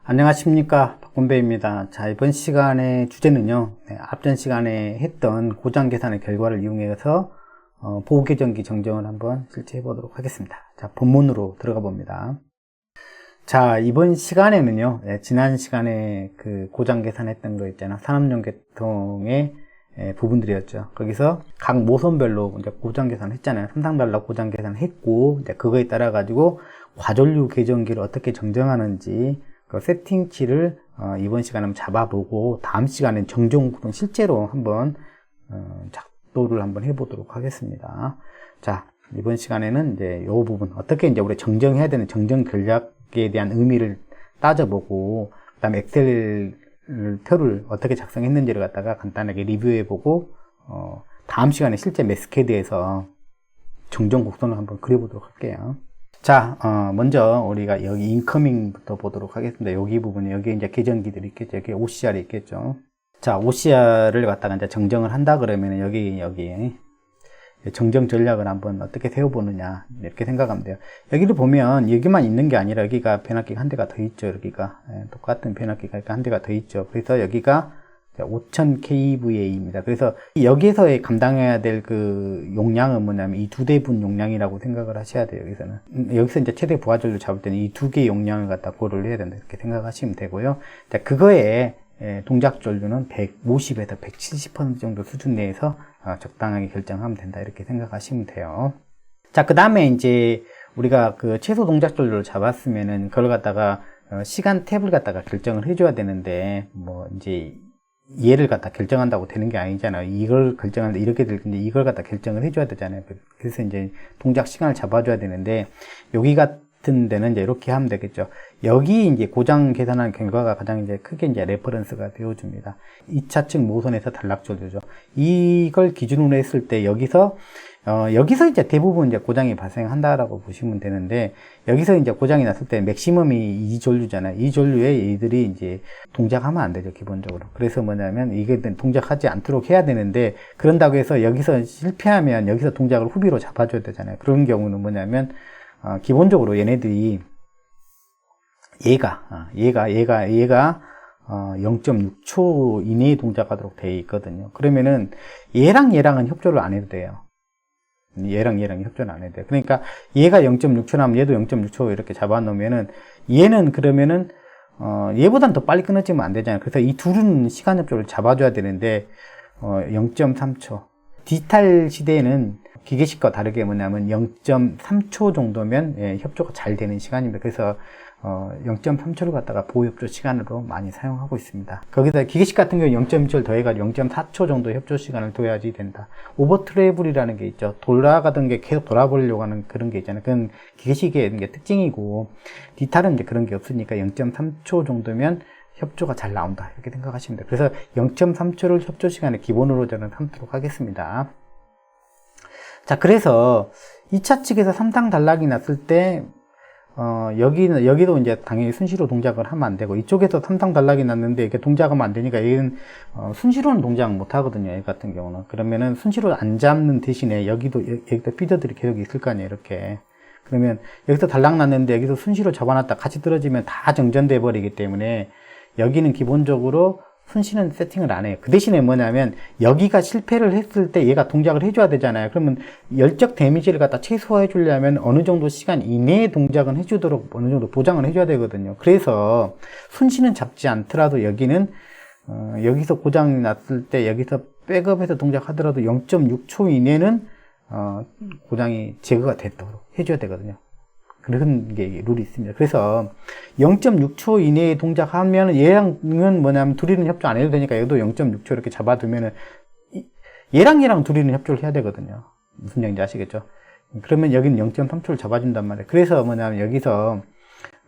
안녕하십니까, 박건배입니다. 자, 이번 시간의 주제는요, 앞전 시간에 했던 고장 계산의 결과를 이용해서 보호계정기 정정을 한번 실제 해보도록 하겠습니다. 자, 본문으로 들어가 봅니다. 자, 이번 시간에는요, 지난 시간에 그 고장 계산했던 거 있잖아, 산업용계통의 부분들이었죠. 거기서 각 모선별로 이제 고장 계산 했잖아요. 3상단락 고장 계산 했고, 이제 그거에 따라 가지고 과전류 계정기를 어떻게 정정하는지 그 세팅치를 이번 시간에 한번 잡아보고, 다음 시간엔 정정구동 실제로 한번 작도를 한번 해보도록 하겠습니다. 자, 이번 시간에는 이제 이 부분 어떻게 이제 우리 정정해야 되는 정정 전략에 대한 의미를 따져보고, 그다음에 엑셀 툴을 어떻게 작성했는지를 갖다가 간단하게 리뷰해보고, 다음 시간에 실제 매스캐드에서 정정 곡선을 한번 그려보도록 할게요. 자, 먼저 우리가 여기 인커밍부터 보도록 하겠습니다. 여기 부분에 여기 이제 계정기들이 있겠죠. 여기 OCR이 있겠죠. 자, OCR을 갖다가 이제 정정을 한다 그러면 여기 정정 전략을 한번 어떻게 세워보느냐, 이렇게 생각하면 돼요. 여기를 보면 여기만 있는 게 아니라 여기가 변압기가 한 대가 더 있죠. 여기가 똑같은 변압기가 한 대가 더 있죠. 그래서 여기가 5000kVA입니다. 그래서 여기에서 감당해야 될 그 용량은 뭐냐면 이 두 대분 용량이라고 생각을 하셔야 돼요. 여기서 이제 최대 부하전류 잡을 때는 이 두 개의 용량을 갖다 고려를 해야 된다, 이렇게 생각하시면 되고요. 자, 그거에 동작 전류는 150에서 170% 정도 수준 내에서 적당하게 결정하면 된다, 이렇게 생각하시면 돼요. 자, 그 다음에 이제 우리가 그 최소 동작 전류를 잡았으면은 그걸 갖다가 시간 탭을 갖다가 결정을 해줘야 되는데, 뭐 이제 얘를 갖다 결정한다고 되는 게 아니잖아요. 이걸 결정하는데 이렇게 될 텐데 이걸 갖다 결정을 해줘야 되잖아요. 그래서 이제 동작 시간을 잡아줘야 되는데, 여기 같은 데는 이제 이렇게 하면 되겠죠. 여기 이제 고장 계산한 결과가 가장 이제 크게 이제 레퍼런스가 되어줍니다. 2차측 모선에서 단락전류죠. 이걸 기준으로 했을 때 여기서 이제 대부분 이제 고장이 발생한다라고 보시면 되는데, 여기서 이제 고장이 났을 때 맥시멈이 이 전류잖아요. 이 전류에 얘들이 이제 동작하면 안 되죠, 기본적으로. 그래서 뭐냐면 이게 동작하지 않도록 해야 되는데, 그런다고 해서 여기서 실패하면 여기서 동작을 후비로 잡아줘야 되잖아요. 그런 경우는 뭐냐면 기본적으로 얘네들이 얘가 0.6초 이내에 동작하도록 되어 있거든요. 그러면은 얘랑은 협조를 안 해도 돼요. 얘랑 협조는 안 해도 돼요. 그러니까 얘가 0.6초 나면 얘도 0.6초 이렇게 잡아 놓으면은, 얘는 그러면은 얘보단 더 빨리 끊어지면 안 되잖아요. 그래서 이 둘은 시간 협조를 잡아줘야 되는데 0.3초. 디지털 시대에는 기계식과 다르게 뭐냐면 0.3초 정도면 협조가 잘 되는 시간입니다. 그래서 0.3초를 갖다가 보호협조 시간으로 많이 사용하고 있습니다. 거기다 기계식 같은 경우 0.1초를 더해가지고 0.4초 정도 협조 시간을 둬야지 된다. 오버 트래블이라는 게 있죠. 돌아가던 게 계속 돌아보려고 하는 그런 게 있잖아요. 그건 기계식의 특징이고, 디지털은 이제 그런 게 없으니까 0.3초 정도면 협조가 잘 나온다, 이렇게 생각하시면 돼요. 그래서 0.3초를 협조 시간의 기본으로 저는 삼도록 하겠습니다. 자, 그래서 2차 측에서 3상 단락이 났을 때 여기도 이제 당연히 순시로 동작을 하면 안 되고, 이쪽에서 3상 단락이 났는데 이게 동작하면 안 되니까 얘는 순시로는 동작 못 하거든요. 얘 같은 경우는. 그러면은 순시로 안 잡는 대신에 여기다 피더들이 계속 있을 거 아니에요, 이렇게. 그러면 여기서 단락 났는데 여기서 순시로 잡아놨다 같이 떨어지면 다 정전돼 버리기 때문에 여기는 기본적으로 순시는 세팅을 안 해요. 그 대신에 뭐냐면 여기가 실패를 했을 때 얘가 동작을 해줘야 되잖아요. 그러면 열적 데미지를 갖다 최소화해 주려면 어느 정도 시간 이내에 동작은 해주도록 어느 정도 보장을 해줘야 되거든요. 그래서 순시는 잡지 않더라도 여기는 여기서 고장이 났을 때 여기서 백업해서 동작하더라도 0.6초 이내는 고장이 제거가 되도록 해줘야 되거든요. 그런 게 룰이 있습니다. 그래서 0.6초 이내에 동작하면 얘랑은 뭐냐면 둘이는 협조 안 해도 되니까 얘도 0.6초 이렇게 잡아두면은 얘랑 둘이는 협조를 해야 되거든요. 무슨 얘기인지 아시겠죠? 그러면 여기는 0.3초를 잡아준단 말이에요. 그래서 뭐냐면 여기서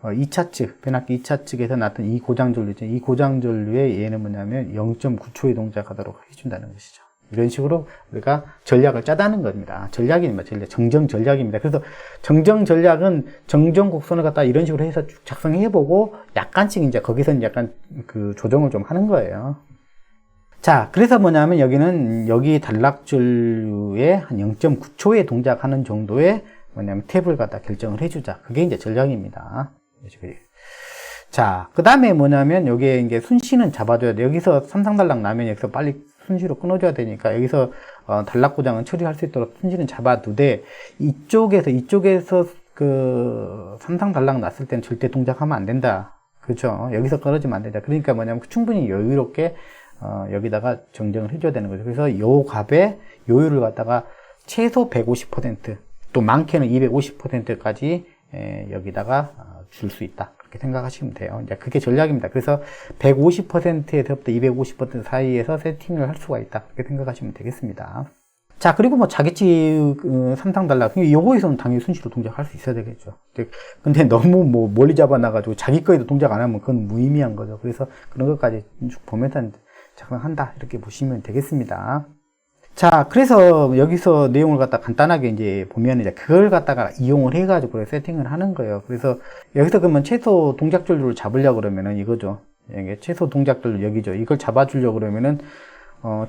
2차 측, 변압기 2차 측에서 나왔던 이 고장 전류죠. 이 고장 전류에 얘는 뭐냐면 0.9초에 동작하도록 해준다는 것이죠. 이런 식으로 우리가 전략을 짜다는 겁니다. 전략입니다. 정정 전략입니다. 그래서 정정 전략은 정정 곡선을 갖다 이런 식으로 해서 쭉 작성해보고 약간씩 이제 거기서 약간 그 조정을 좀 하는 거예요. 자, 그래서 뭐냐면 여기 단락전류에 한 0.9초에 동작하는 정도의 뭐냐면 탭을 갖다 결정을 해주자. 그게 이제 전략입니다. 자, 그 다음에 뭐냐면, 여기에 이제 순시는 잡아줘야 돼. 여기서 삼상달락 나면 여기서 빨리 순시로 끊어줘야 되니까, 여기서, 단락 고장은 처리할 수 있도록 순시는 잡아두되, 이쪽에서 삼상달락 났을 때는 절대 동작하면 안 된다. 그죠? 여기서 끊어지면 안 된다. 그러니까 뭐냐면, 충분히 여유롭게, 여기다가 정정을 해줘야 되는 거죠. 그래서 요 값에 요율을 갖다가 최소 150%, 또 많게는 250%까지 여기다가 줄 수 있다. 그렇게 생각하시면 돼요. 이제 그게 전략입니다. 그래서 150%에서부터 250% 사이에서 세팅을 할 수가 있다. 그렇게 생각하시면 되겠습니다. 자, 그리고 뭐 자기치 삼상달락, 요거에서는 당연히 순시로 동작할 수 있어야 되겠죠. 근데 너무 뭐 멀리 잡아놔가지고 자기 거에도 동작 안 하면 그건 무의미한 거죠. 그래서 그런 것까지 쭉 보면서 작성한다. 이렇게 보시면 되겠습니다. 자, 그래서 여기서 내용을 갖다 간단하게 이제 보면 이제 그걸 갖다가 이용을 해가지고 세팅을 하는 거예요. 그래서 여기서 그러면 최소 동작 전류를 잡으려고 그러면은 이거죠. 이게 최소 동작 전류 여기죠. 이걸 잡아주려고 그러면은,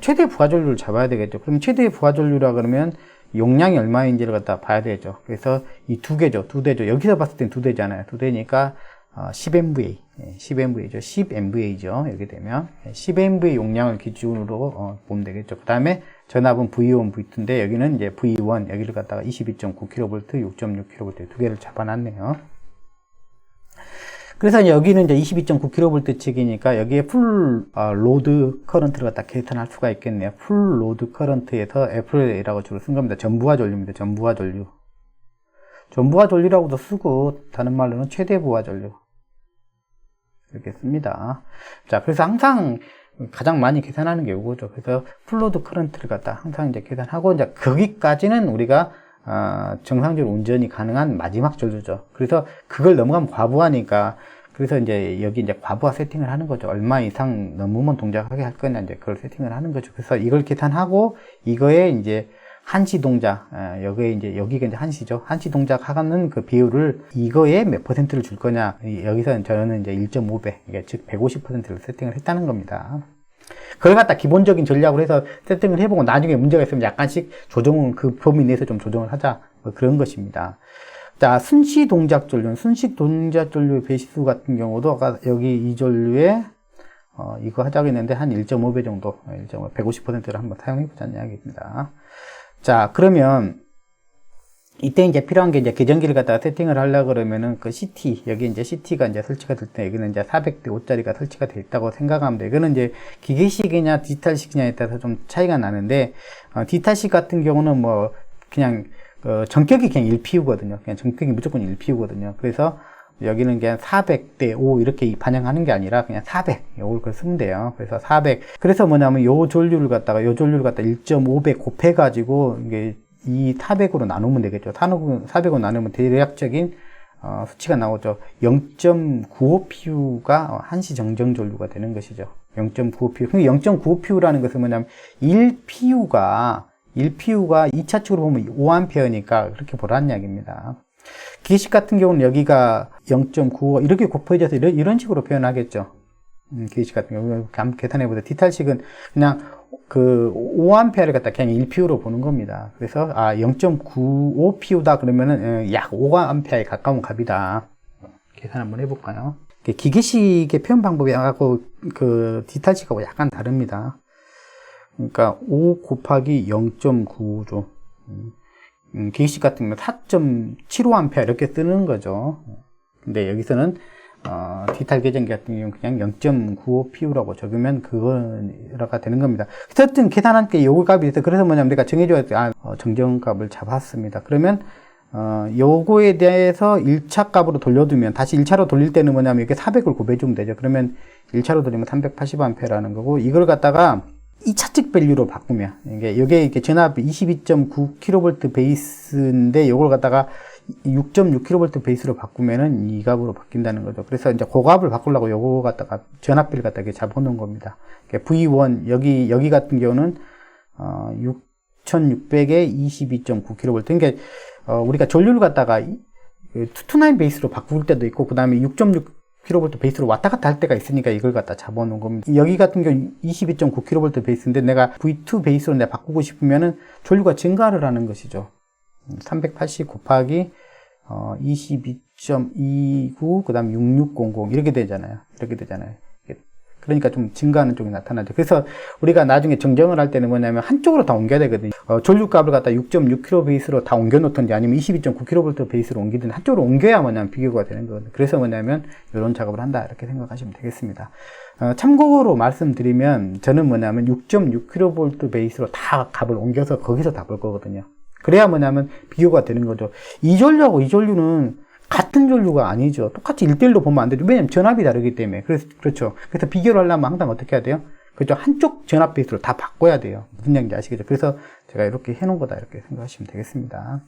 최대 부하 전류를 잡아야 되겠죠. 그럼 최대 부하 전류라 그러면 용량이 얼마인지를 갖다 봐야 되죠. 그래서 이 두 개죠. 두 대죠. 여기서 봤을 땐 두 대잖아요. 두 대니까, 10MVA, 10MVA죠. 10MVA죠. 이렇게 되면 10MVA 용량을 기준으로 보면 되겠죠. 그 다음에 전압은 V1, V2인데 여기는 이제 V1 여기를 갖다가 22.9kV, 6.6kV 두 개를 잡아놨네요. 그래서 여기는 이제 22.9kV 측이니까 여기에 풀 로드 커런트를 갖다 계산할 수가 있겠네요. 풀 로드 커런트에서 FLA라고 주로 쓴 겁니다. 전부하 전류입니다. 전부하 전류. 전부하 전류라고도 쓰고 다른 말로는 최대 부하 전류 이렇게 씁니다. 자, 그래서 항상 가장 많이 계산하는 게 이거죠. 그래서 풀로드 커런트를 갖다 항상 이제 계산하고 이제 거기까지는 우리가 정상적으로 운전이 가능한 마지막 전류죠. 그래서 그걸 넘어가면 과부하니까 그래서 이제 여기 이제 과부하 세팅을 하는 거죠. 얼마 이상 넘으면 동작하게 할 거냐 이제 그걸 세팅을 하는 거죠. 그래서 이걸 계산하고 이거에 이제 한시 동작, 여기가 이제 한시죠. 한시 동작 하는 그 비율을 이거에 몇 퍼센트를 줄 거냐. 여기서 저는 이제 1.5배, 즉 150%를 세팅을 했다는 겁니다. 그걸 갖다 기본적인 전략으로 해서 세팅을 해보고 나중에 문제가 있으면 약간씩 조정을 그 범위 내에서 좀 조정을 하자. 뭐 그런 것입니다. 자, 순시 동작 전류, 순시 동작 전류 배시수 같은 경우도 아까 여기 이 전류에 이거 하자고 했는데 한 1.5배 정도, 150%를 한번 사용해보자는 이야기입니다. 자, 그러면 이때 이제 필요한 게 이제 계전기를 갖다가 세팅을 하려고 그러면은 그 CT, 여기 이제 CT가 이제 설치가 될 때 여기는 이제 400대 5짜리가 설치가 되어 있다고 생각하면 돼요. 이거는 이제 기계식이냐 디지털식이냐에 따라서 좀 차이가 나는데, 디지털식 같은 경우는 뭐 그냥 전격이 그냥 1PU거든요. 그냥 전격이 무조건 1PU거든요. 그래서 여기는 그냥 400대 5 이렇게 반영하는 게 아니라 그냥 400 이걸 쓰면 돼요. 그래서 400. 그래서 뭐냐면 요 전류를 갖다가 1.5배 곱해가지고 이게 이 400으로 나누면 되겠죠. 400으로 나누면 대략적인 수치가 나오죠. 0.95PU가 한시 정정 전류가 되는 것이죠. 0.95PU. 0.95PU라는 것은 뭐냐면 1PU가 2차 측으로 보면 5A니까 그렇게 보라는 이야기입니다. 기계식 같은 경우는 여기가 0.95 이렇게 곱해져서 이런 식으로 표현하겠죠. 기계식 같은 경우 한번 계산해보자. 디지털식은 그냥 그 5A를 갖다 그냥 1PU로 보는 겁니다. 그래서 0.95PU다 그러면은 약 5A에 가까운 값이다. 계산 한번 해볼까요? 기계식의 표현 방법하고 그 디지털식하고 약간 다릅니다. 그러니까 5 곱하기 0.95죠. 기계식 같은 경우는 4.75A 이렇게 쓰는 거죠. 근데 여기서는 디지털 계전기 같은 경우는 그냥 0.95PU라고 적으면 그거가 되는 겁니다. 어쨌든 계산한 게 요 값이 있어요. 그래서 뭐냐면 내가 정해줘야 돼. 정정값을 잡았습니다. 그러면 요거에 대해서 1차 값으로 돌려두면 다시 1차로 돌릴 때는 뭐냐면 이렇게 400을 곱해주면 되죠. 그러면 1차로 돌리면 380A라는 거고 이걸 갖다가 2차 측 밸류로 바꾸면 이게 전압이 22.9kV 베이스인데 이걸 갖다가 6.6kV 베이스로 바꾸면은 이 값으로 바뀐다는 거죠. 그래서 이제 그 값을 바꾸려고 요거 갖다가 전압비를 갖다가 잡아놓은 겁니다. V1 여기 같은 경우는 6600에 22.9kV. 그러니까 우리가 전류를 갖다가 229 베이스로 바꿀 때도 있고 그다음에 6.6kV 베이스로 왔다 갔다 할 때가 있으니까 이걸 갖다 잡아놓은 겁니다. 여기 같은 경우 22.9kV 베이스인데 내가 V2 베이스로 내가 바꾸고 싶으면은 전류가 증가를 하는 것이죠. 380 곱하기 22.9 6.29, 그 다음에 6600 이렇게 되잖아요. 이렇게 되잖아요. 그러니까 좀 증가하는 쪽이 나타나죠. 그래서 우리가 나중에 정정을 할 때는 뭐냐면 한쪽으로 다 옮겨야 되거든요. 전류값을 갖다 6.6kV 베이스로 다 옮겨 놓던지 아니면 22.9kV 베이스로 옮기든 한쪽으로 옮겨야 뭐냐면 비교가 되는 거거든요. 그래서 뭐냐면 이런 작업을 한다 이렇게 생각하시면 되겠습니다. 참고로 말씀드리면 저는 뭐냐면 6.6kV 베이스로 다 값을 옮겨서 거기서 다 볼 거거든요. 그래야 뭐냐면 비교가 되는 거죠. 이 전류하고 이 전류는 같은 전류가 아니죠. 똑같이 1대1로 보면 안 되죠. 왜냐면 전압이 다르기 때문에. 그렇죠. 그래서 비교를 하려면 항상 어떻게 해야 돼요? 그죠? 한쪽 전압 베이스로 다 바꿔야 돼요. 무슨 얘기인지 아시겠죠? 그래서 제가 이렇게 해놓은 거다. 이렇게 생각하시면 되겠습니다.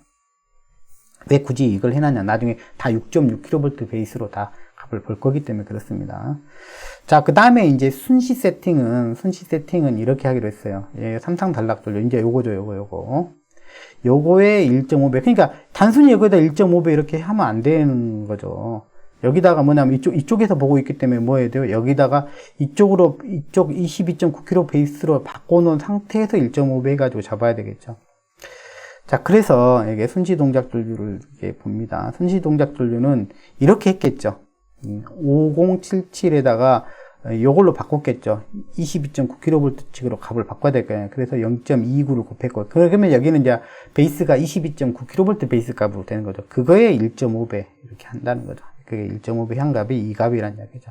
왜 굳이 이걸 해놨냐? 나중에 다 6.6kV 베이스로 다 값을 볼 거기 때문에 그렇습니다. 자, 그 다음에 이제 순시 세팅은 이렇게 하기로 했어요. 예, 삼상 단락 전류. 이제 요거죠. 요거에 1.5배. 그러니까 단순히 여기다 1.5배 이렇게 하면 안 되는 거죠. 여기다가 뭐냐면 이쪽에서 보고 있기 때문에 뭐 해야 돼요? 여기다가 이쪽 22.9kV 베이스로 바꿔놓은 상태에서 1.5배 해가지고 잡아야 되겠죠. 자, 그래서 이게 순시 동작 전류를 이렇게 봅니다. 순시 동작 전류는 이렇게 했겠죠. 5077에다가 이걸로 바꿨겠죠. 22.9kV 칙으로 값을 바꿔야 될 거예요. 그래서 0.29를 곱했고, 그러면 여기는 이제 베이스가 22.9kV 베이스 값으로 되는 거죠. 그거에 1.5배 이렇게 한다는 거죠. 그게 1.5배 향값이 이 값이라는 이야기죠.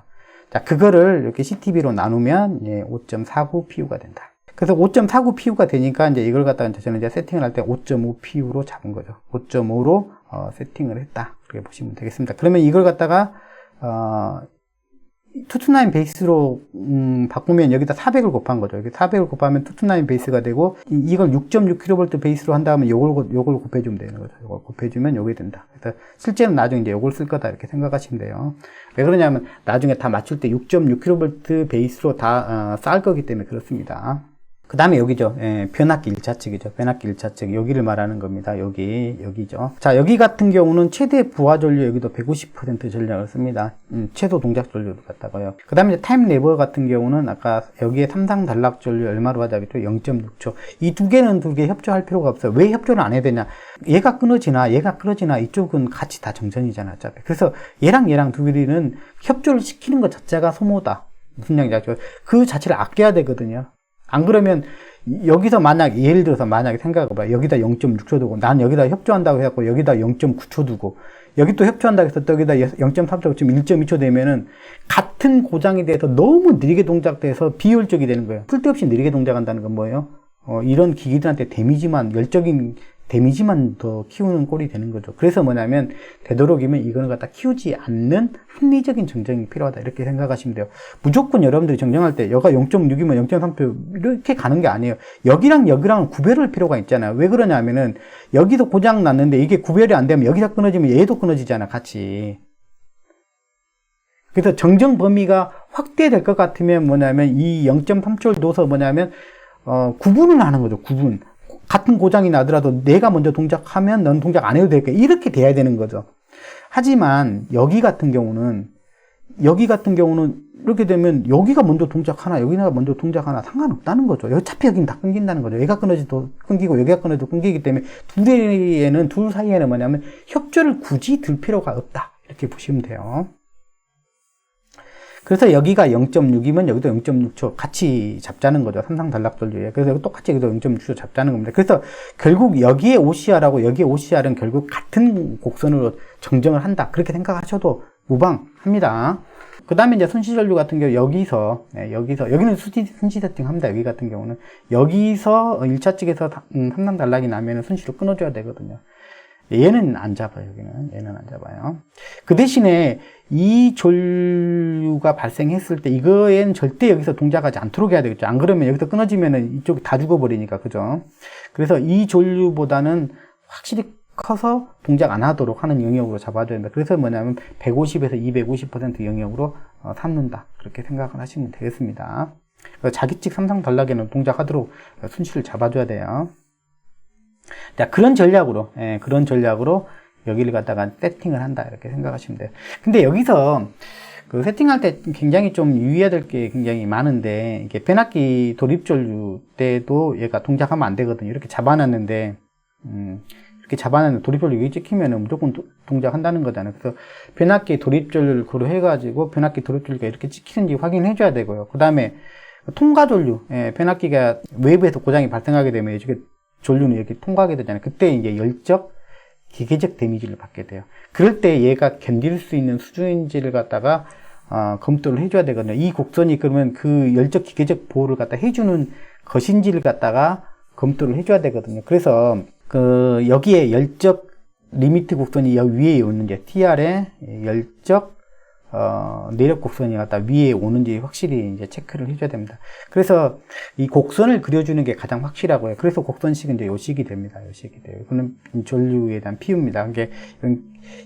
자, 그거를 이렇게 CTB로 나누면 5.49PU가 된다. 그래서 5.49PU가 되니까 이제 이걸 갖다가 저는 이제 세팅을 할 때 5.5PU로 잡은 거죠. 5.5로 세팅을 했다. 그렇게 보시면 되겠습니다. 그러면 이걸 갖다가 229 베이스로 바꾸면 여기다 400을 곱한 거죠. 여기 400을 곱하면 229 베이스가 되고, 이걸 6.6kV 베이스로 한 다음에 요걸 곱해주면 되는 거죠. 요걸 곱해주면 요게 된다. 그래서 실제는 나중에 이제 요걸 쓸 거다 이렇게 생각하시면 돼요. 왜 그러냐면 나중에 다 맞출 때 6.6kV 베이스로 다 쌓을 거기 때문에 그렇습니다. 그 다음에 여기죠. 변압기 1차측이죠. 변압기 1차측. 여기를 말하는 겁니다. 여기죠. 자, 여기 같은 경우는 최대 부하 전류 여기도 150% 전략을 씁니다. 최소 동작 전류도 같다고요. 그 다음에 타임 레버 같은 경우는 아까 여기에 삼상 단락 전류 얼마로 하자고 했죠? 0.6초. 이 두 개는 두 개 협조할 필요가 없어요. 왜 협조를 안 해야 되냐? 얘가 끊어지나 이쪽은 같이 다 정전이잖아. 어차피. 그래서 얘랑 두 개는 협조를 시키는 것 자체가 소모다. 무슨 얘기인지 알죠? 그 자체를 아껴야 되거든요. 안 그러면 여기서 예를 들어서 만약에 생각해봐. 여기다 0.6초 두고 난 여기다 협조한다고 해갖고 여기다 0.9초 두고 여기 또 협조한다고 해서 또 여기다 0.3초 지금 1.2초 되면은 같은 고장에 대해서 너무 느리게 동작돼서 비효율적이 되는 거예요. 쓸데없이 느리게 동작한다는 건 뭐예요? 이런 기기들한테 열적인 데미지만 더 키우는 꼴이 되는 거죠. 그래서 뭐냐면 되도록이면 이거는 갖다 키우지 않는 합리적인 정정이 필요하다 이렇게 생각하시면 돼요. 무조건 여러분들이 정정할 때 여가 0.6이면 0.3표 이렇게 가는 게 아니에요. 여기랑 구별할 필요가 있잖아요. 왜 그러냐면은 여기도 고장 났는데 이게 구별이 안 되면 여기가 끊어지면 얘도 끊어지잖아 같이. 그래서 정정 범위가 확대될 것 같으면 뭐냐면 이 0.3초를 둬서 뭐냐면 구분을 하는 거죠. 구분. 같은 고장이 나더라도 내가 먼저 동작하면 넌 동작 안 해도 될까? 이렇게 돼야 되는 거죠. 하지만 여기 같은 경우는 이렇게 되면 여기가 먼저 동작하나 여기가 먼저 동작하나 상관없다는 거죠. 어차피 여기는 다 끊긴다는 거죠. 여기가 끊어져도 끊기고 여기가 끊어져도 끊기기 때문에 둘 사이에는 뭐냐면 협조를 굳이 들 필요가 없다. 이렇게 보시면 돼요. 그래서 여기가 0.6이면 여기도 0.6초 같이 잡자는 거죠. 삼상 단락 전류에. 그래서 똑같이 여기도 0.6초 잡자는 겁니다. 그래서 결국 여기에 OCR하고 여기에 OCR은 결국 같은 곡선으로 정정을 한다. 그렇게 생각하셔도 무방합니다. 그 다음에 이제 순시 전류 같은 경우 여기는 순시 세팅 합니다. 여기 같은 경우는 여기서 1차 측에서 삼상 단락이 나면 순시로 끊어줘야 되거든요. 얘는 안 잡아요. 얘는 안 잡아요. 그 대신에 이 전류가 발생했을 때 이거에는 절대 여기서 동작하지 않도록 해야 되겠죠. 안 그러면 여기서 끊어지면은 이쪽이 다 죽어버리니까, 그죠? 그래서 이 전류보다는 확실히 커서 동작 안 하도록 하는 영역으로 잡아줘야 된다. 그래서 뭐냐면 150에서 250% 영역으로 삼는다. 그렇게 생각을 하시면 되겠습니다. 자기 측 삼상 단락에는 동작하도록 순시를 잡아줘야 돼요. 자, 그런 전략으로 여기를 갖다가 세팅을 한다. 이렇게 생각하시면 돼요. 근데 여기서 그 세팅할 때 굉장히 좀 유의해야 될 게 굉장히 많은데, 이게 변압기 돌입 전류 때도 얘가 동작하면 안 되거든요. 이렇게 잡아놨는데, 이렇게 잡아내는 도립전류 여기 찍히면은 무조건 동작한다는 거잖아요. 그래서 변압기 도립전류를 고려해가지고 변압기 도립전류가 이렇게 찍히는지 확인해줘야 되고요. 그 다음에 통과전류, 변압기가 외부에서 고장이 발생하게 되면 이렇게 전류는 이렇게 통과하게 되잖아요. 그때 이제 열적, 기계적 데미지를 받게 돼요. 그럴 때 얘가 견딜 수 있는 수준인지를 갖다가 검토를 해줘야 되거든요. 이 곡선이 그러면 그 열적, 기계적 보호를 갖다 해주는 것인지를 갖다가 검토를 해줘야 되거든요. 그래서 여기에 열적 리미트 곡선이 여기 위에 오는지, TR에 열적 내력 곡선이 갖다 위에 오는지 확실히 이제 체크를 해줘야 됩니다. 그래서 이 곡선을 그려주는 게 가장 확실하고요. 그래서 곡선식은 이제 요식이 됩니다. 요식이 돼요. 이거는 전류에 대한 PU입니다. 이게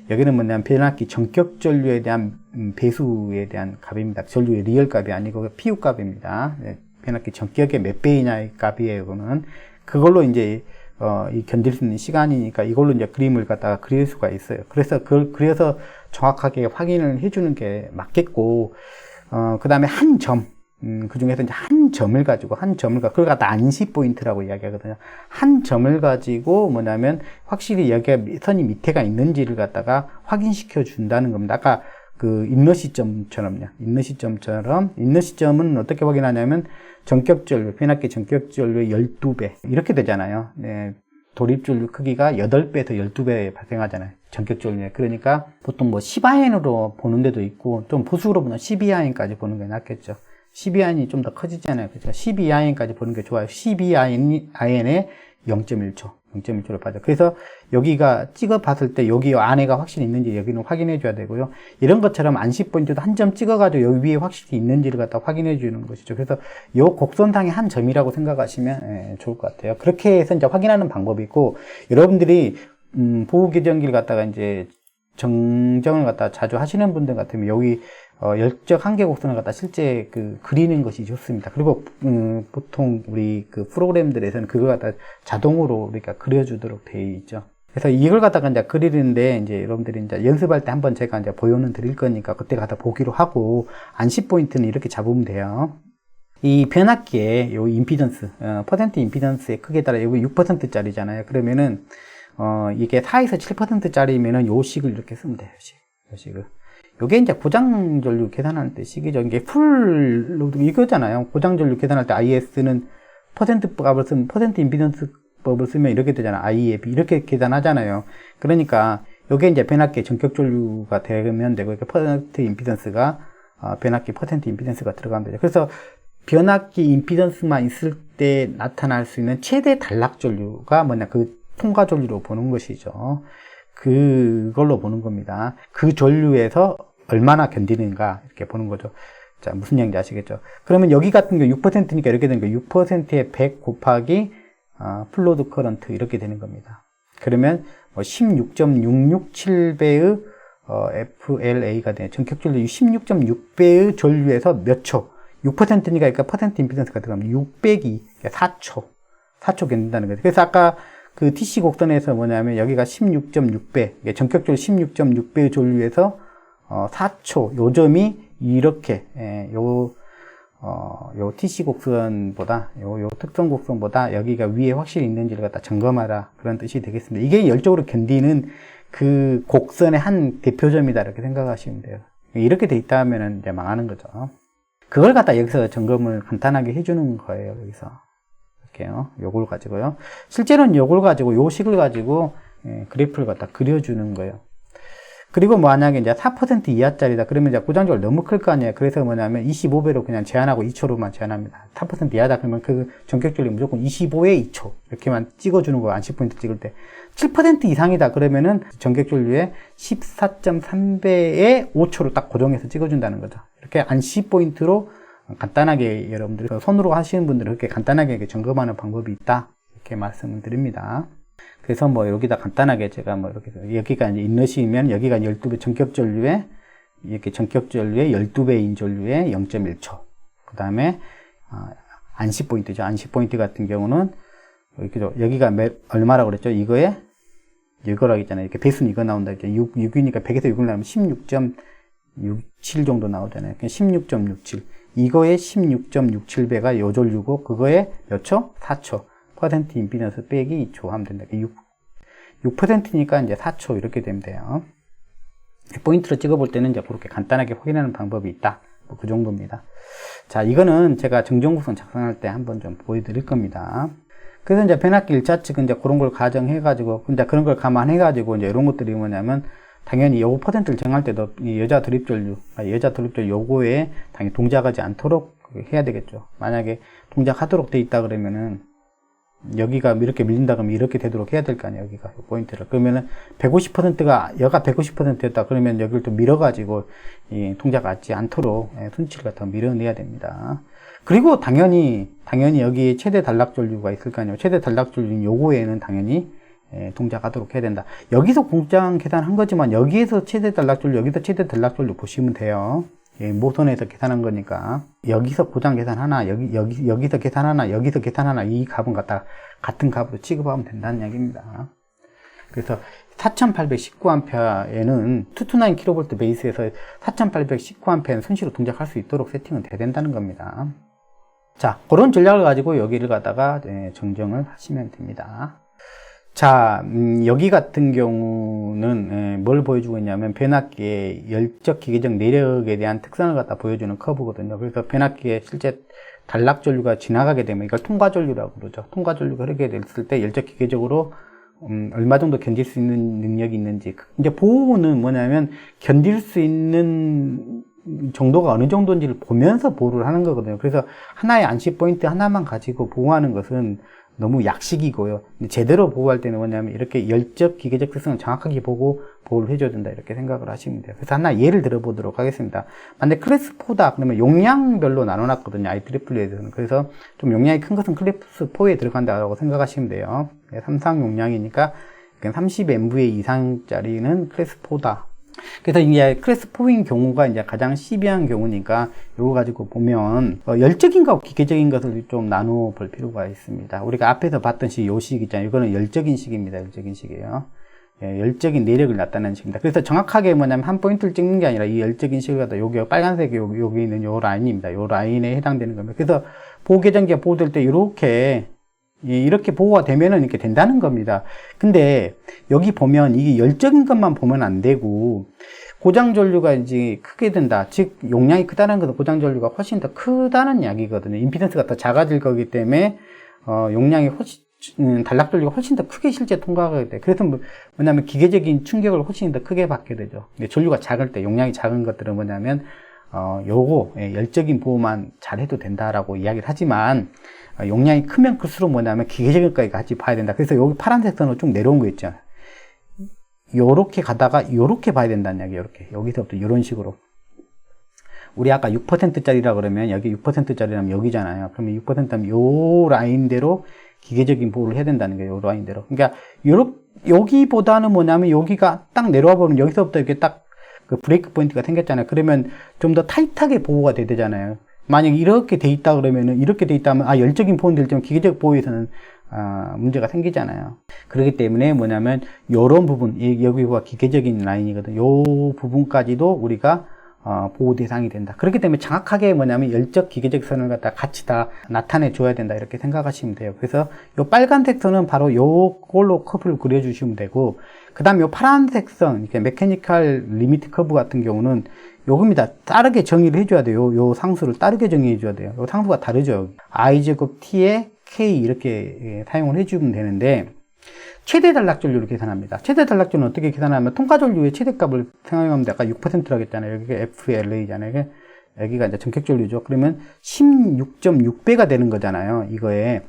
여기는 뭐냐면 변압기 전격 전류에 대한 배수에 대한 값입니다. 전류의 리얼 값이 아니고 PU 값입니다. 변압기 전격의 몇 배이냐의 값이에요. 이거는 그걸로 이제 이 견딜 수 있는 시간이니까 이걸로 이제 그림을 갖다가 그릴 수가 있어요. 그래서 그걸 그려서 정확하게 확인을 해주는 게 맞겠고, 그 다음에 한 점, 그 중에서 이제 한 점을 가지고, 그걸 갖다 안시 포인트라고 이야기하거든요. 한 점을 가지고 뭐냐면 확실히 여기가 선이 밑에가 있는지를 갖다가 확인시켜 준다는 겁니다. 아까 그 인너 시점처럼요. 인너 시점은 어떻게 확인하냐면 전격전류, 변압기 전격전류의 12배 이렇게 되잖아요. 네, 도립전류 크기가 8배에서 12배 발생하잖아요. 전격전류에. 그러니까 보통 뭐 10아인으로 보는 데도 있고 좀 보수로 보면 12아인까지 보는 게 낫겠죠. 12아인이 좀 더 커지잖아요. 그렇죠? 12아인까지 보는 게 좋아요. 12아인에 0.1초를 봐죠. 그래서 여기가 찍어 봤을 때 여기 안에가 확실히 있는지 여기는 확인해 줘야 되고요. 이런 것처럼 안시 포인트도 한 점 찍어 가지고 여기 위에 확실히 있는지를 갖다 확인해 주는 것이죠. 그래서 이 곡선상의 한 점이라고 생각하시면 좋을 것 같아요. 그렇게 해서 이제 확인하는 방법이 있고, 여러분들이 보호 계정기를 갖다가 이제 정정을 갖다 자주 하시는 분들 같으면 여기 열적 한계 곡선을 갖다 실제 그리는 것이 좋습니다. 그리고 보통 우리 그 프로그램들에서는 그걸 갖다 자동으로 우리가 그려주도록 되어 있죠. 그래서 이걸 갖다가 이제 그리는데 이제 여러분들이 이제 연습할 때 한번 제가 이제 보여는 드릴 거니까 그때 갖다 보기로 하고, 안시 포인트는 이렇게 잡으면 돼요. 이 변압기의 요 임피던스, 퍼센트 임피던스의 크기에 따라 여기 6%짜리잖아요. 그러면은 이게 4에서 7%짜리면은 요 식을 이렇게 쓰면 돼요. 요 식을. 요게 이제 고장전류 계산할 때 식이죠. 이게 풀 이거잖아요. 고장전류 계산할 때 IS는 퍼센트 값을 쓰면, 퍼센트 임피던스 법을 쓰면 이렇게 되잖아요. IEB 이렇게 계산하잖아요. 그러니까 요게 이제 변압기 전격전류가 되면 되고, 이렇게 퍼센트 임피던스가 변압기 퍼센트 임피던스가 들어가면 되죠. 그래서 변압기 임피던스만 있을 때 나타날 수 있는 최대 단락전류가 뭐냐, 그 통과전류로 보는 것이죠. 그걸로 보는 겁니다. 그 전류에서 얼마나 견디는가 이렇게 보는 거죠. 자, 무슨 얘기인지 아시겠죠? 그러면 여기 같은 경우 6%니까 이렇게 되는 거예요. 6%의 100 곱하기 플로드 커런트 이렇게 되는 겁니다. 그러면 16.667배의 FLA가 되는 전격전류 16.6배의 전류에서 몇 초? 6%니까 그러니까 퍼센트 임피던스가 들어가면 600이 4초 견딘다는 거죠. 그래서 아까 그 TC 곡선에서 뭐냐면 여기가 16.6배, 전격전류 16.6배의 전류에서 4초, 요 점이 이렇게 요 TC 곡선보다 요 특성 곡선보다 여기가 위에 확실히 있는지를 갖다 점검하라, 그런 뜻이 되겠습니다. 이게 열적으로 견디는 그 곡선의 한 대표점이다 이렇게 생각하시면 돼요. 이렇게 돼 있다 하면은 이제 망하는 거죠. 그걸 갖다 여기서 점검을 간단하게 해주는 거예요. 여기서 이렇게요. 요걸 가지고요. 실제로는 요걸 가지고 요 식을 가지고 그래프를 갖다 그려주는 거예요. 그리고 만약에 이제 4% 이하짜리다 그러면 이제 고장률 너무 클 거 아니에요. 그래서 뭐냐면 25배로 그냥 제한하고 2초로만 제한합니다. 4% 이하다 그러면 그 전격률이 무조건 25에 2초 이렇게만 찍어주는 거예요. 안시 포인트 찍을 때. 7% 이상이다 그러면은 전격전류의 14.3배에 5초로 딱 고정해서 찍어준다는 거죠. 이렇게 안시 포인트로 간단하게 여러분들 손으로 하시는 분들은 그렇게 간단하게 점검하는 방법이 있다 이렇게 말씀을 드립니다. 그래서 뭐 여기다 간단하게 제가 뭐 이렇게 여기가 이제 인러시면 여기가 12배 전격전류에 이렇게 전격전류의 12배인 전류의 0.1초. 그 다음에 안시 포인트죠. 안시 포인트 같은 경우는 여기가 얼마라고 그랬죠? 이거라고 했잖아요. 이렇게 배수는 이거 나온다. 이렇게 6이니까 100에서 6을 나오면 16.67 정도 나오잖아요. 16.67. 이거의 16.67배가 요 전류고, 그거의 몇 초? 4초. 퍼센트 임피던스 빼기 2초 하면 된다. 6%니까 이제 4초 이렇게 되면 돼요. 포인트로 찍어볼 때는 이제 그렇게 간단하게 확인하는 방법이 있다. 뭐 그 정도입니다. 자, 이거는 제가 정정구성 작성할 때 한번 좀 보여드릴 겁니다. 그래서 이제 변압기 1차 측은 이제 그런 걸 가정해가지고, 이제 그런 걸 감안해가지고, 이제 이런 것들이 뭐냐면, 당연히 요거 퍼센트를 정할 때도 이 여자 드립전류 요거에 당연히 동작하지 않도록 해야 되겠죠. 만약에 동작하도록 돼 있다 그러면은, 여기가 이렇게 밀린다 그러면 이렇게 되도록 해야 될 거 아니에요, 여기가, 포인트를. 그러면은 150%가, 여가 150%였다 그러면 여기를 또 밀어가지고, 이 동작하지 않도록 순치를 갖다 밀어내야 됩니다. 그리고 당연히 여기에 최대 단락전류가 있을 거 아니에요. 최대 단락전류 요거에는 당연히 동작하도록 해야 된다. 여기서 공장 계산한 거지만, 여기에서 최대 단락전류, 여기서 최대 단락전류 보시면 돼요. 모선에서 계산한 거니까 여기서 고장 계산 하나, 여기서 계산 하나, 여기서 계산 하나, 이 값은 갖다 같은 값으로 취급하면 된다는 얘기입니다. 그래서 4819A에는 229kV 베이스에서 4819A는 순시로 동작할 수 있도록 세팅은 돼야 된다는 겁니다. 자, 그런 전략을 가지고 여기를 갖다가 정정을 하시면 됩니다. 자, 여기 같은 경우는 뭘 보여주고 있냐면 변압기의 열적 기계적 내력에 대한 특성을 갖다 보여주는 커브거든요. 그래서 변압기에 실제 단락전류가 지나가게 되면 이걸 통과전류라고 그러죠. 통과전류가 흐르게 됐을 때 열적 기계적으로 얼마 정도 견딜 수 있는 능력이 있는지. 이제 보호는 뭐냐면 견딜 수 있는 정도가 어느 정도인지를 보면서 보호를 하는 거거든요. 그래서 하나의 안시 포인트 하나만 가지고 보호하는 것은 너무 약식이고요. 제대로 보호할 때는 뭐냐면 이렇게 열적 기계적 특성을 정확하게 보고 보호를 해줘야 된다, 이렇게 생각을 하시면 돼요. 그래서 하나 예를 들어보도록 하겠습니다. 만약에 클래스 4다 그러면 용량별로 나눠놨거든요, IEEE에 대해서는. 그래서 좀 용량이 큰 것은 클래스 4에 들어간다고 생각하시면 돼요. 삼상 용량이니까 30MVA 이상짜리는 클래스 4다. 그래서 이제 클래스 4인 경우가 이제 가장 시비한 경우니까 이거 가지고 보면 열적인 것, 기계적인 것을 좀 나누어 볼 필요가 있습니다. 우리가 앞에서 봤던 식, 요 식 있잖아요. 이거는 열적인 식입니다. 열적인 식이에요. 열적인 내력을 나타내는 식입니다. 그래서 정확하게 뭐냐면 한 포인트를 찍는 게 아니라 이 열적인 식을 갖다 여기 빨간색 여기 있는 요 라인입니다. 요 라인에 해당되는 겁니다. 그래서 보호계정기가 보호될 때 이렇게 보호가 되면은 이렇게 된다는 겁니다. 근데 여기 보면 이게 열적인 것만 보면 안 되고 고장전류가 이제 크게 된다. 즉 용량이 크다는 것은 고장전류가 훨씬 더 크다는 이야기거든요. 임피던스가 더 작아질 거기 때문에 용량이 훨씬 단락전류가 훨씬 더 크게 실제 통과하게 돼. 그래서 뭐냐면 기계적인 충격을 훨씬 더 크게 받게 되죠. 근데 전류가 작을 때, 용량이 작은 것들은 뭐냐면 열적인 보호만 잘해도 된다라고 이야기를 하지만 용량이 크면 클수록 뭐냐면 기계적인 것까지 같이 봐야 된다. 그래서 여기 파란색 선으로 쭉 내려온 거 있죠. 요렇게 가다가 요렇게 봐야 된다는 이야기. 요렇게 여기서부터 이런 식으로. 우리 아까 6%짜리라 그러면 여기 6%짜리라면 여기잖아요. 그러면 6%라면 요 라인대로 기계적인 보호를 해야 된다는 거예요. 요 라인대로. 그러니까 여기보다는 뭐냐면 여기가 딱 내려와 보면 여기서부터 이렇게 딱 그 브레이크 포인트가 생겼잖아요. 그러면 좀 더 타이트하게 보호가 돼야 되잖아요. 만약 이렇게 돼 있다 그러면은, 이렇게 돼 있다면, 열적인 보호는 될지만 기계적 보호에서는, 문제가 생기잖아요. 그렇기 때문에 뭐냐면, 요런 부분, 여기가 기계적인 라인이거든요. 요 부분까지도 우리가, 보호 대상이 된다. 그렇기 때문에 정확하게 뭐냐면, 열적 기계적 선을 갖다 같이 다 나타내 줘야 된다. 이렇게 생각하시면 돼요. 그래서 요 빨간색 선은 바로 요걸로 커브를 그려주시면 되고, 그 다음에 요 파란색 선, 이렇게 메커니컬 리미트 커브 같은 경우는 요겁니다. 다르게 정의를 해줘야 돼요. 요 상수를 다르게 정의해줘야 돼요. 요 상수가 다르죠. i제곱 t에 k 이렇게 사용을 해주면 되는데, 최대 단락전류를 계산합니다. 최대 단락전류는 어떻게 계산하면 통과전류의 최대값을 생각하면 아까 6%라고 했잖아요. 여기가 FLA잖아요. 여기가 이제 전격전류죠. 그러면 16.6배가 되는 거잖아요. 이거에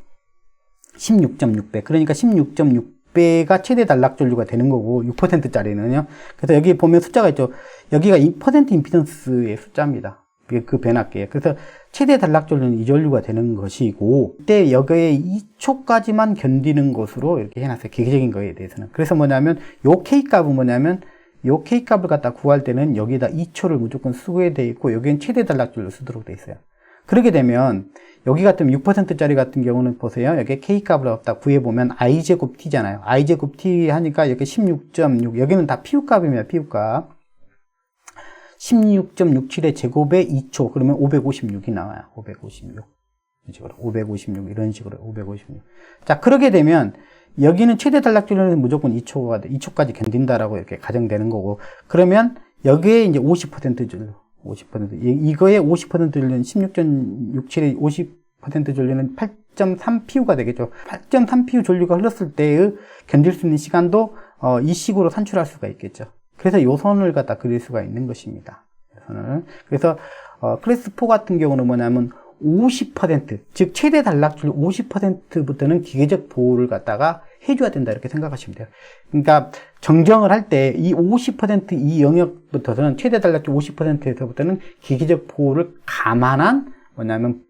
16.6배. 그러니까 16.6배가 최대 단락전류가 되는 거고 6%짜리는요. 그래서 여기 보면 숫자가 있죠. 여기가 퍼센트 임피던스의 숫자입니다. 그 변압기에. 그래서 최대 단락전류는 이 전류가 되는 것이고, 이때 여기에 2초까지만 견디는 것으로 이렇게 해놨어요. 기계적인 거에 대해서는. 그래서 뭐냐면 요 K값은 뭐냐면 요 K값을 갖다 구할 때는 여기다 2초를 무조건 쓰게 돼 있고, 여기는 최대 단락전류 쓰도록 돼 있어요. 그렇게 되면 여기 같은 6%짜리 같은 경우는 보세요. 여기 K값을 갖다 구해보면 I제곱 T잖아요. I제곱 T 하니까 여기 16.6. 여기는 다 PU값입니다. PU값. 16.67의 제곱에 2초. 그러면 556이 나와요. 556. 이런 식으로. 556. 이런 식으로. 556. 자, 그렇게 되면 여기는 최대 단락전류는 무조건 2초까지 견딘다라고 이렇게 가정되는 거고, 그러면 여기에 이제 50% 전류, 50%, 이거의 50% 전류는 16.67의 50% 전류는 8.3PU가 되겠죠. 8.3PU 전류가 흘렀을 때의 견딜 수 있는 시간도 이 식으로 산출할 수가 있겠죠. 그래서 요 선을 갖다 그릴 수가 있는 것입니다. 선을. 그래서 클래스 4 같은 경우는 뭐냐면 50%, 즉 최대 단락줄 50%부터는 기계적 보호를 갖다가 해줘야 된다 이렇게 생각하시면 돼요. 그러니까 정정을 할 때 이 50% 영역부터는 최대 단락줄 50%에서부터는 기계적 보호를 감안한 뭐냐면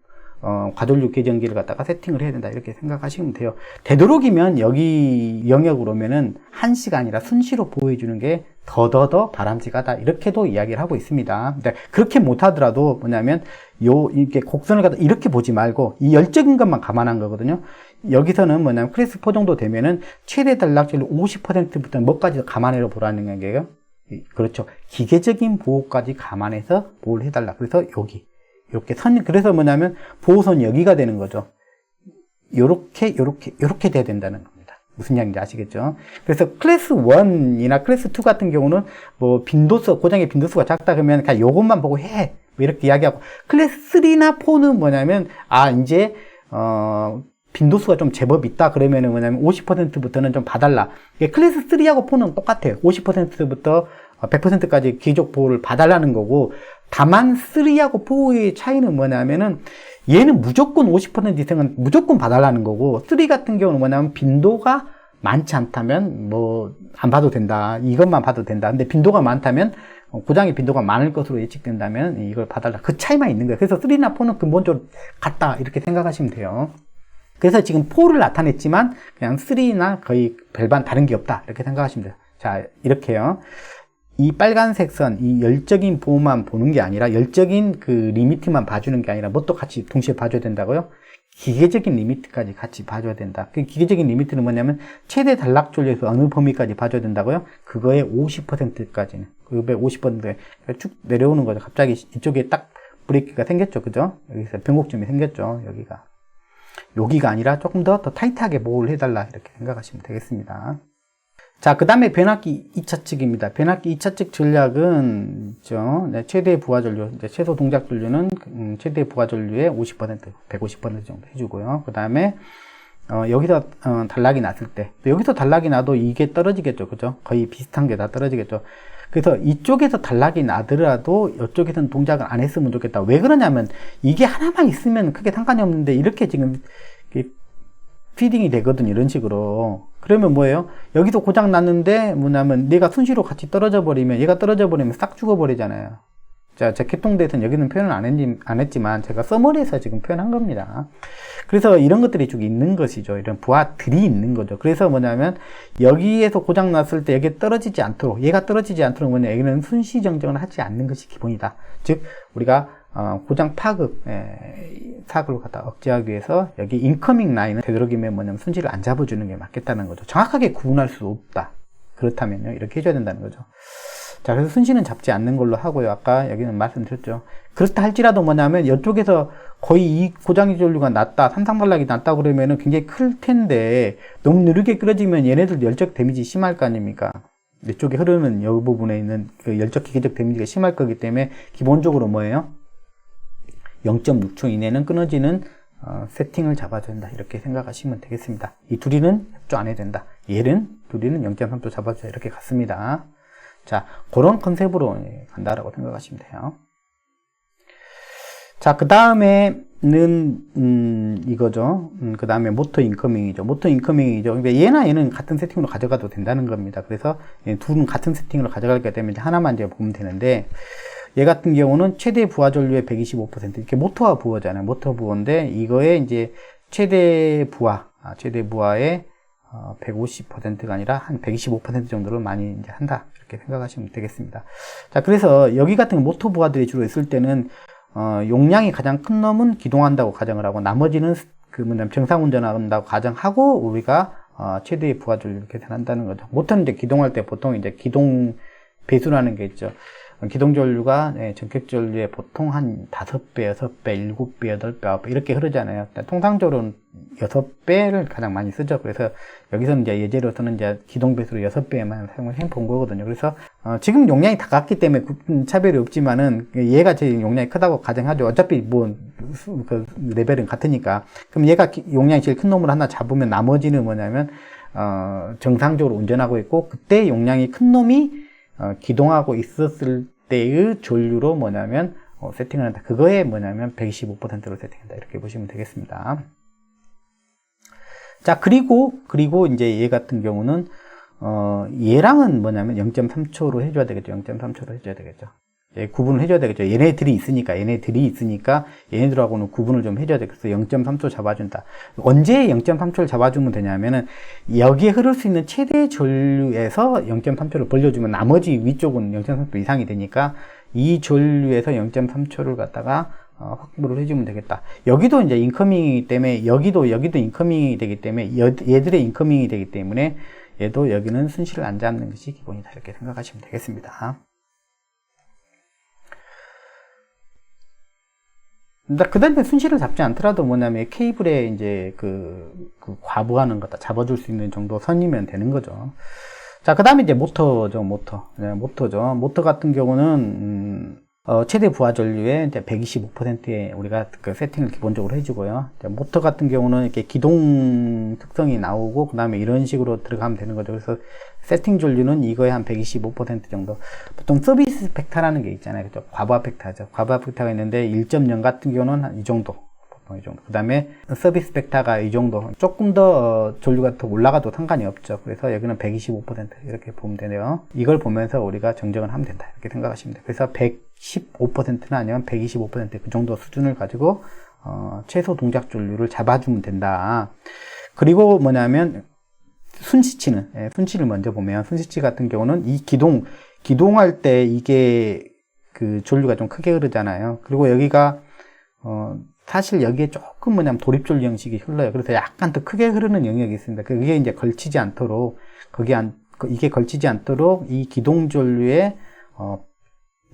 과전류 계정기를 갖다가 세팅을 해야 된다 이렇게 생각하시면 돼요. 되도록이면 여기 영역으로 오면은 1시가 아니라 순시로 보호해주는 게 더더더 바람직하다 이렇게도 이야기를 하고 있습니다. 근데 그렇게 못하더라도 뭐냐면 이렇게 곡선을 갖다 이렇게 보지 말고 이 열적인 것만 감안한 거거든요. 여기서는 뭐냐면 클래스 4 정도 되면은 최대 단락질 50%부터 뭐까지 감안해서 보라는 거예요. 그렇죠. 기계적인 보호까지 감안해서 보호를 해달라. 그래서 여기 이렇게 그래서 뭐냐면 보호선 여기가 되는 거죠. 요렇게 돼야 된다는 겁니다. 무슨 이야기인지 아시겠죠? 그래서 클래스 1이나 클래스 2 같은 경우는 뭐 빈도수, 고장의 빈도수가 작다 그러면 그냥 요것만 보고 해. 뭐 이렇게 이야기하고, 클래스 3나 4는 뭐냐면, 이제, 빈도수가 좀 제법 있다 그러면은 뭐냐면 50%부터는 좀 봐달라. 이게 클래스 3하고 4는 똑같아요. 50%부터 100%까지 기적 보호를 봐달라는 거고, 다만 3하고 4의 차이는 뭐냐면은 얘는 무조건 50% 이상은 무조건 봐달라는 거고, 3 같은 경우는 뭐냐면 빈도가 많지 않다면 뭐 안 봐도 된다. 이것만 봐도 된다. 근데 빈도가 많다면, 고장의 빈도가 많을 것으로 예측된다면 이걸 봐달라. 그 차이만 있는 거예요. 그래서 3나 4는 근본적으로 같다 이렇게 생각하시면 돼요. 그래서 지금 4를 나타냈지만 그냥 3나 거의 별반 다른 게 없다 이렇게 생각하시면 돼요. 자, 이렇게요. 이 빨간색 선, 이 열적인 보호만 보는 게 아니라 열적인 그 리미트만 봐주는 게 아니라 뭣도 같이 동시에 봐줘야 된다고요? 기계적인 리미트까지 같이 봐줘야 된다. 그 기계적인 리미트는 뭐냐면 최대 단락줄에서 어느 범위까지 봐줘야 된다고요? 그거의 50%까지는. 그거의 50%에 쭉 내려오는 거죠. 갑자기 이쪽에 딱 브레이크가 생겼죠. 그죠? 여기서 변곡점이 생겼죠. 여기가 아니라 조금 더 타이트하게 보호를 해달라. 이렇게 생각하시면 되겠습니다. 자, 그 다음에 변압기 2차 측입니다. 변압기 2차 측 전략은, 최대 부하 전류, 최소 동작 전류는 최대 부하 전류의 50%, 150% 정도 해주고요. 그 다음에, 여기서, 단락이 났을 때, 여기서 단락이 나도 이게 떨어지겠죠. 그죠? 거의 비슷한 게 다 떨어지겠죠. 그래서 이쪽에서 단락이 나더라도 이쪽에서는 동작을 안 했으면 좋겠다. 왜 그러냐면, 이게 하나만 있으면 크게 상관이 없는데, 이렇게 지금, 피딩이 되거든요. 이런 식으로. 그러면 뭐예요? 여기서 고장 났는데 뭐냐면 내가 순시로 같이 떨어져 버리면, 얘가 떨어져 버리면 싹 죽어 버리잖아요. 자, 제 개통대에서는 여기는 표현을 안 했지만 제가 서머리에서 지금 표현한 겁니다. 그래서 이런 것들이 쭉 있는 것이죠. 이런 부하들이 있는 거죠. 그래서 뭐냐면 여기에서 고장 났을 때 여기에 떨어지지 않도록, 얘가 떨어지지 않도록 뭐냐, 여기는 순시 정정을 하지 않는 것이 기본이다. 즉 우리가 고장 파급, 사고를 갖다 억제하기 위해서 여기 인커밍 라인은 되도록이면 뭐냐면 순시를 안 잡아주는 게 맞겠다는 거죠. 정확하게 구분할 수 없다. 그렇다면요, 이렇게 해줘야 된다는 거죠. 자, 그래서 순시는 잡지 않는 걸로 하고요. 아까 여기는 말씀드렸죠. 그렇다 할지라도 뭐냐면 이쪽에서 거의 이 고장의 전류가 낮다, 삼상단락이 낮다 그러면은 굉장히 클 텐데 너무 느리게 끌어지면 얘네들 열적 데미지 심할 거 아닙니까? 이쪽에 흐르는 이 부분에 있는 그 열적 기계적 데미지가 심할 거기 때문에 기본적으로 뭐예요? 0.6초 이내는 끊어지는 세팅을 잡아줘야 된다. 이렇게 생각하시면 되겠습니다. 이 둘이는 협조 안 해야 된다. 얘는 둘이는 0.3초 잡아줘야 이렇게 갔습니다. 자, 그런 컨셉으로 간다라고 생각하시면 돼요. 자, 그 다음에는 이거죠. 그 다음에 모터 인커밍이죠. 모터 인커밍이죠. 그러니까 얘나 얘는 같은 세팅으로 가져가도 된다는 겁니다. 그래서 둘은 같은 세팅으로 가져가게 되면 이제 하나만 이제 보면 되는데, 얘 같은 경우는 최대 부하 전류의 125%, 이렇게 모터와 부하잖아요. 모터 부하인데, 이거에 이제 최대 부하의 150%가 아니라 한 125% 정도를 많이 이제 한다. 이렇게 생각하시면 되겠습니다. 자, 그래서 여기 같은 모터 부하들이 주로 있을 때는, 용량이 가장 큰 놈은 기동한다고 가정을 하고, 나머지는 정상 운전한다고 가정하고, 우리가, 최대의 부하 전류를 계산한다는 거죠. 모터는 이제 기동할 때 보통 이제 기동 배수라는 게 있죠. 기동 전류가 전격 전류의 보통 한 5배, 6배, 7배, 8배, 9배 이렇게 흐르잖아요. 통상적으로는 6배를 가장 많이 쓰죠. 그래서 여기서는 이제 예제로서는 이제 기동 배수로 6배만 사용을 해본 거거든요. 그래서 지금 용량이 다 같기 때문에 차별이 없지만은 얘가 제일 용량이 크다고 가정하죠. 어차피 뭐 그 레벨은 같으니까. 그럼 얘가 용량이 제일 큰 놈을 하나 잡으면 나머지는 뭐냐면 정상적으로 운전하고 있고, 그때 용량이 큰 놈이 기동하고 있었을 때의 전류로 뭐냐면 세팅을 한다. 그거에 뭐냐면 125%로 세팅한다. 이렇게 보시면 되겠습니다. 자, 그리고 이제 얘 같은 경우는 얘랑은 뭐냐면 0.3초로 해줘야 되겠죠. 0.3초로 해줘야 되겠죠. 예, 구분을 해줘야 되겠죠. 얘네들이 있으니까 얘네들하고는 구분을 좀 해줘야 되겠어. 0.3초 잡아준다. 언제 0.3초를 잡아주면 되냐면은 여기에 흐를 수 있는 최대 전류에서 0.3초를 벌려주면 나머지 위쪽은 0.3초 이상이 되니까 이 전류에서 0.3초를 갖다가 확보를 해주면 되겠다. 여기도 이제 인커밍이기 때문에 여기도 인커밍이 되기 때문에 얘들의 인커밍이 되기 때문에 얘도 여기는 순시를 안 잡는 것이 기본이다. 이렇게 생각하시면 되겠습니다. 그 다음에 순시를 잡지 않더라도 뭐냐면 케이블에 이제 그 과부하는 거다 잡아줄 수 있는 정도 선이면 되는 거죠. 자, 그 다음에 이제 모터죠, 모터. 네, 모터죠. 모터 같은 경우는, 최대 부하 전류의 이제 125%에 우리가 그 세팅을 기본적으로 해주고요. 모터 같은 경우는 이렇게 기동 특성이 나오고, 그 다음에 이런 식으로 들어가면 되는 거죠. 그래서 세팅 전류는 이거에 한 125% 정도. 보통 서비스 벡터라는 게 있잖아요. 그죠? 과부하 벡터죠. 과부하 벡터가 있는데 1.0 같은 경우는 한 이 정도. 이 정도. 그 다음에 서비스 벡터가 이 정도. 조금 더 전류가 더 올라가도 상관이 없죠. 그래서 여기는 125% 이렇게 보면 되네요. 이걸 보면서 우리가 정정을 하면 된다. 이렇게 생각하시면 돼요. 그래서 115%는 아니면 125% 그 정도 수준을 가지고 최소 동작 전류를 잡아주면 된다. 그리고 뭐냐면 순시치를 먼저 보면 순시치 같은 경우는 이 기동할 때 이게 그 전류가 좀 크게 흐르잖아요. 그리고 여기가 사실 여기에 조금 뭐냐면 도립전류 형식이 흘러요. 그래서 약간 더 크게 흐르는 영역이 있습니다. 그게 이제 걸치지 않도록, 이게 걸치지 않도록 이 기동전류의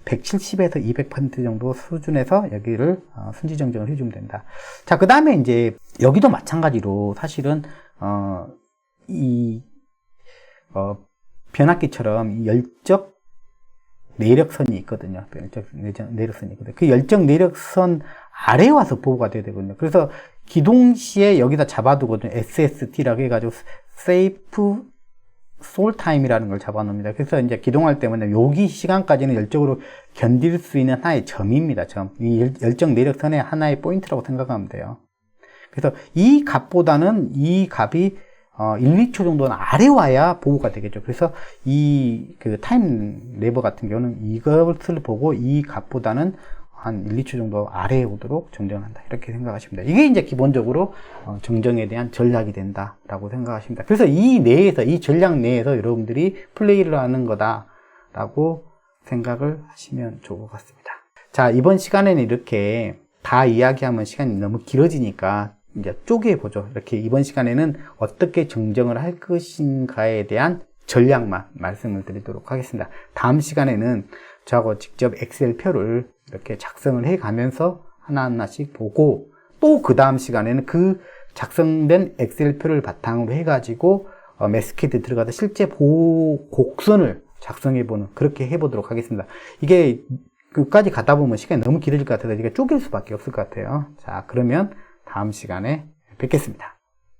170에서 200% 정도 수준에서 여기를 순시 정정을 해주면 된다. 자, 그 다음에 이제 여기도 마찬가지로 사실은 변압기처럼 열적 내력선이 있거든요. 열적 내력선이 있거든요. 그 열적 내력선 아래에 와서 보호가 돼야 되거든요. 그래서 기동 시에 여기다 잡아두거든요. SST라고 해가지고 Safe Soul Time이라는 걸 잡아놓습니다. 그래서 이제 기동할 때문에 여기 시간까지는 열적으로 견딜 수 있는 하나의 점입니다. 점. 이 열적 내력선의 하나의 포인트라고 생각하면 돼요. 그래서 이 값보다는 이 값이 1, 2초 정도는 아래 와야 보호가 되겠죠. 그래서 그 타임 레버 같은 경우는 이것을 보고 이 값보다는 한 1, 2초 정도 아래에 오도록 정정한다. 이렇게 생각하시면 돼요. 이게 이제 기본적으로 정정에 대한 전략이 된다라고 생각하십니다. 그래서 이 전략 내에서 여러분들이 플레이를 하는 거다라고 생각을 하시면 좋을 것 같습니다. 자, 이번 시간에는 이렇게 다 이야기하면 시간이 너무 길어지니까 이제 쪼개보죠. 이렇게 이번 시간에는 어떻게 정정을 할 것인가에 대한 전략만 말씀을 드리도록 하겠습니다. 다음 시간에는 저하고 직접 엑셀 표를 이렇게 작성을 해 가면서 하나하나씩 보고, 또 그 다음 시간에는 그 작성된 엑셀 표를 바탕으로 해 가지고 매스케이트에 들어가서 실제 보호 곡선을 작성해 보는, 그렇게 해 보도록 하겠습니다. 이게 끝까지 가다 보면 시간이 너무 길어질 것 같아서 이게 쪼갤 수밖에 없을 것 같아요. 자, 그러면 다음 시간에 뵙겠습니다.